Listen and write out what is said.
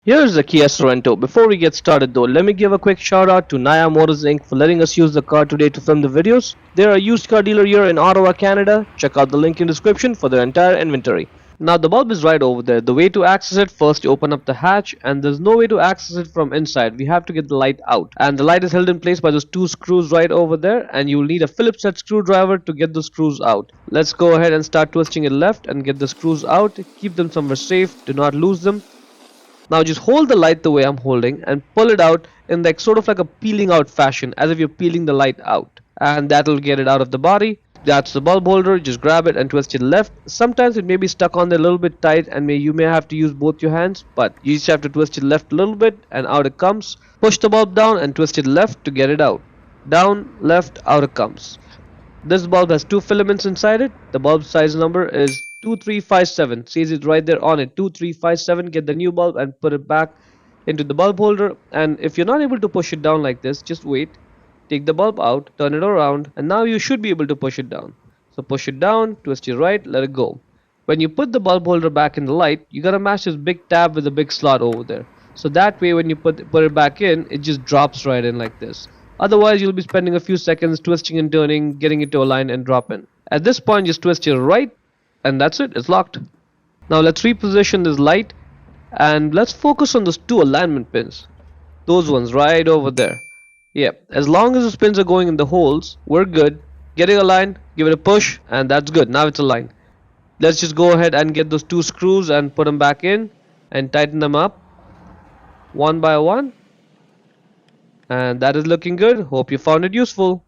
Here's the Kia Sorento. Before we get started though, let me give a quick shout out to Naya Motors Inc. for letting us use the car today to film the videos. They're a used car dealer here in Ottawa, Canada. Check out the link in the description for their entire inventory. Now the bulb is right over there. The way to access it, first you open up the hatch and there's no way to access it from inside. We have to get the light out. And the light is held in place by those two screws right over there, and you'll need a Phillips head screwdriver to get the screws out. Let's go ahead and start twisting it left and get the screws out. Keep them somewhere safe. Do not lose them. Now just hold the light the way I'm holding and pull it out in like sort of like a peeling out fashion, as if you're peeling the light out. And that'll get it out of the body. That's the bulb holder. Just grab it and twist it left. Sometimes it may be stuck on there a little bit tight and you may have to use both your hands, but you just have to twist it left a little bit and out it comes. Push the bulb down and twist it left to get it out. Down, left, out it comes. This bulb has two filaments inside it. The bulb size number is 2357. Says it right there on it. 2357. Get the new bulb and put it back into the bulb holder. And if you're not able to push it down like this, just wait. Take the bulb out, turn it around, and now you should be able to push it down. So push it down, twist it right, let it go. When you put the bulb holder back in the light, you gotta match this big tab with a big slot over there. So that way when you put it back in, it just drops right in like this. Otherwise, you'll be spending a few seconds twisting and turning, getting it to align and drop in. At this point, just twist it right, and that's it, it's locked. Now let's reposition this light, and let's focus on those two alignment pins. Those ones right over there. Yeah, as long as the pins are going in the holes, we're good. Getting aligned, give it a push, and that's good, now it's aligned. Let's just go ahead and get those two screws and put them back in, and tighten them up, one by one. And that is looking good. Hope you found it useful.